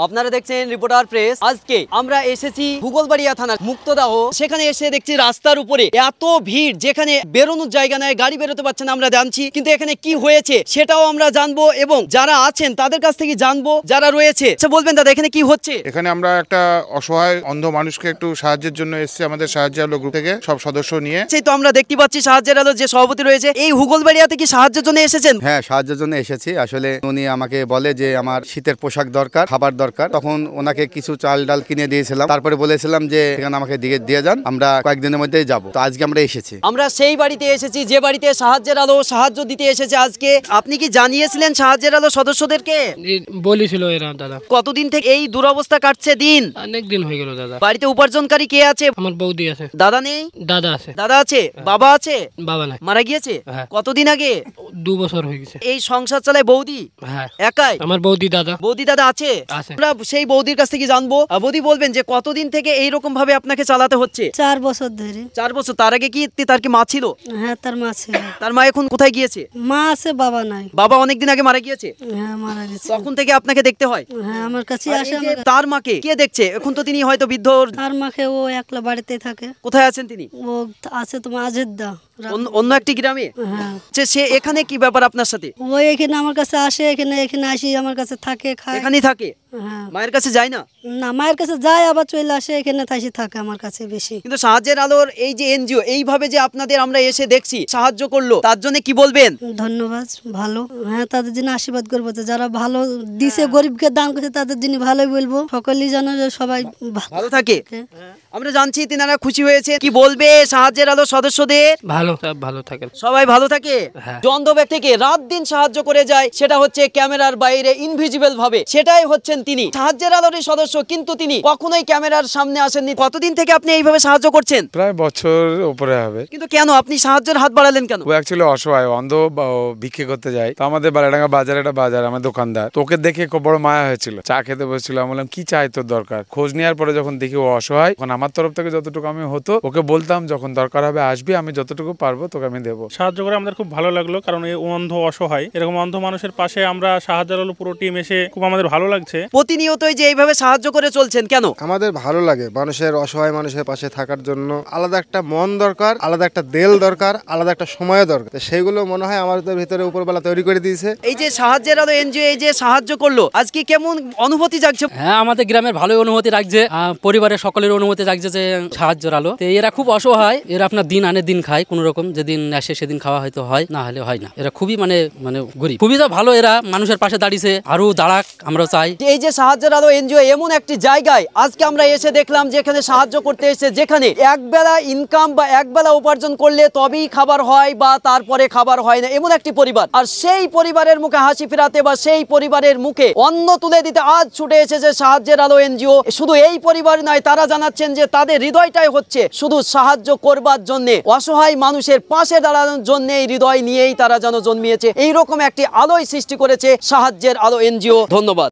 আপনারা দেখছেন reporter press. আজকে আমরা এসেছি ভূগোলবাড়িয়া থানার মুক্তদাহ। সেখানে এসে দেখছি রাস্তার উপরে এত ভিড়, যেখানে বেরোনোর জায়গা নাই, গাড়ি বেরোতে পারছে না। আমরা জানছি, কিন্তু এখানে কি হয়েছে সেটাও আমরা জানবো এবং যারা আছেন তাদের কাছ থেকে জানবো, যারা রয়েছে। আচ্ছা বলবেন দাদা, এখানে কি হচ্ছে? এখানে আমরা একটা অসহায় অন্ধ মানুষকে একটু সাহায্যের জন্য এসেছি, আমাদের সাহায্য আলো গ্রুপ থেকে সব সদস্য নিয়ে। সেই তো আমরা দেখতে পাচ্ছি সাহায্যের আলো যে সভাপতি রয়েছে, এই ভূগোলবাড়িয়াতে কি সাহায্যের জন্য এসেছেন? হ্যাঁ, সাহায্যের জন্য এসেছি। আসলে উনি আমাকে বলে যে আমার শীতের পোশাক দরকার, খাবার দরকার। তখন ওনাকে কিছু চাল ডাল কিনে দিয়েছিলাম, তারপরে বলেছিলাম যে এখানে আমাকে দিয়ে যান, আমরা কয়েকদিনের মধ্যেই যাব। তো আজকে আমরা এসেছি। আমরা সেই বাড়িতে এসেছি যে বাড়িতে সাহায্যের আলো সাহায্য দিতে এসেছে আজকে। আপনি কি জানিয়েছিলেন সাহায্যের আলো সদস্যদেরকে? বলেছিল এরা দাদা। কতদিন থেকে এই দুরবস্থা কাটছে দিন? অনেক দিন হয়ে গেল দাদা। বাড়িতে উপার্জনকারী কে আছে? আমার বৌদি আছে। দাদা নেই? দাদা আছে। দাদা আছে, বাবা আছে? বাবা নাই, মারা গিয়েছে। হ্যাঁ। কতদিন আগে? 2 বছর হয়ে গেছে। এই সংসার চালায় বৌদি হ্যাঁ, একাই? আমার বৌদি দাদা। বৌদি দাদা আছে? আছে। আমরা সেই বৌদির কাছ থেকে জানবো। বৌদি বলবেন যে কতদিন থেকে এইরকম ভাবে আপনাকে চালাতে হচ্ছে? 4 বছর ধরে। 4 বছর। তার আগে কি তার কি মা ছিল? হ্যাঁ, তার মা ছিল। তার মা এখন কোথায় গিয়েছে? মা আছে, বাবা নাই। বাবা অনেকদিন আগে মারা গিয়েছে। হ্যাঁ, মারা গেছে। তখন থেকে আপনাকে দেখতে হয়? হ্যাঁ, আমার কাছে আর আসে। এই যে তার মাকে কে দেখছে? এখন তো তিনি হয়তো বৃদ্ধ। তার মাকে ও একলা বাড়িতে থাকে। কোথায় আছেন তিনি? ও আছে তোমার আজেদ্দা। অন্য একটি গ্রামে। হ্যাঁ, সে এখানে কি ব্যাপার আপনার সাথে? ও এখানে আমার কাছে আসে, এখানে আসি, আমার কাছে থাকে, খায়। এখানেই থাকে? হ্যাঁ। মায়ের কাছে যায় না? না, মায়ের কাছে যায়, আবার চলে আসে, এখানে থাকে আমার কাছে বেশি। কিন্তু সাহায্যের আলোর এই যে এনজিও এইভাবে যে আপনাদের আমরা এসে দেখছি সাহায্য করলো, তার জন্য কি বলবেন? ধন্যবাদ, ভালো। হ্যাঁ, তাদের জন্য আশীর্বাদ করবো, যে যারা ভালো দিছে, গরিবকে দান করছে, তাদের জন্য ভালোই বলবো। সকলেই যেন সবাই ভালো থাকে। আমরা জানছি তিনারা খুশি হয়েছে। কি বলবে সাহায্যের আলো সদস্যদের? ভালো, সব ভালো থাকে, সবাই ভালো থাকে। হ্যাঁ। যে অন্ধ ব্যক্তিকে রাত দিন সাহায্য করে যায়, সেটা হচ্ছে ক্যামেরার বাইরে ইনভিজিবল ভাবে, সেটাই হচ্ছেন তিনি, সাহায্যের আলোরই সদস্য। কিন্তু তিনি কখনোই ক্যামেরার সামনে আসেননি। কতদিন থেকে আপনি এইভাবে সাহায্য করছেন? প্রায় বছর উপরে হবে। কিন্তু কেন আপনি সাহায্যের হাত বাড়ালেন কেন? ও অ্যাকচুয়ালি অসহায়, অন্ধ, ও ভিক্ষে করতে যায়। তো আমাদের বালাডাঙ্গা বাজার, একটা বাজার, আমার দোকানদার, তোকে দেখে খুব বড় মায়া হয়েছিল। চা খেতে বসেছিল, আমি বললাম কি চাই তোর দরকার? খোঁজ নেওয়ার পরে যখন দেখি ও অসহায়, তখন আমার তরফ থেকে যতটুকু আমি হতো ওকে বলতাম, যখন দরকার হবে আসবি, আমি যতটুকু পারবো তোকে আমি দেবো। সাহায্য করে আমাদের খুব ভালো লাগলো, কারণ এই অন্ধ অসহায় এরকম অন্ধ মানুষের পাশে আমরা সাহায্যের আলো পুরো টিম এসে খুব আমাদের ভালো লাগছে। প্রতিনিয়তই যে এইভাবে সাহায্য করে চলছেন কেন? আমাদের ভালো লাগে মানুষের, অসহায় মানুষের পাশে থাকার জন্য। আলাদা একটা মন দরকার, আলাদা একটা দেল দরকার, আলাদা একটা সময় দরকার। সেইগুলো মনে হয় আমাদের ভিতরে উপরবেলা তৈরি করে দিয়েছে। এই যে সাহায্যের আলো এনজিও এই যে সাহায্য করলো, আজকে কেমন অনুভূতি জাগছে? হ্যাঁ, আমাদের গ্রামের ভালোই অনুভূতি রাখছে, পরিবারের সকলের অনুভূতি রাখছে যে সাহায্যের আলো। তো এরা খুব অসহায়, এরা আপনার দিন আনে দিন খায়, কোন রকম যেদিন আসে সেদিন খাওয়া হয়তো হয়, না হলে হয় না। এরা খুবই মানে গরিব, খুবই ভালো। এরা মানুষের পাশে দাঁড়িয়েছে, আরো দাঁড়াক, আমরা চাই। এই যে সাহায্যের আলো এনজিও এমন একটি জায়গায় আজকে আমরা এসে দেখলাম, যেখানে সাহায্য করতে এসে, যেখানে একবেলা ইনকাম বা একবেলা উপার্জন করলে তবেই খাবার হয় বা তারপরে খাবার হয় না, এমন একটি পরিবার। আর সেই পরিবারের মুখে হাসি ফেরাতে বা সেই পরিবারের মুখে অন্ন তুলে দিতে আজ ছুটে এসেছে সাহায্যের আলো এনজিও। শুধু এই পরিবার নয়, তারা জানাচ্ছেন যে তাদের হৃদয়টাই হচ্ছে শুধু সাহায্য করবার জন্য, অসহায় মানুষের পাশে দাঁড়ানোর জন্য এই হৃদয় নিয়েই তারা যেন জন্মিয়েছে। এইরকম একটি আলোয় সৃষ্টি করেছে সাহায্যের আলো এনজিও। ধন্যবাদ।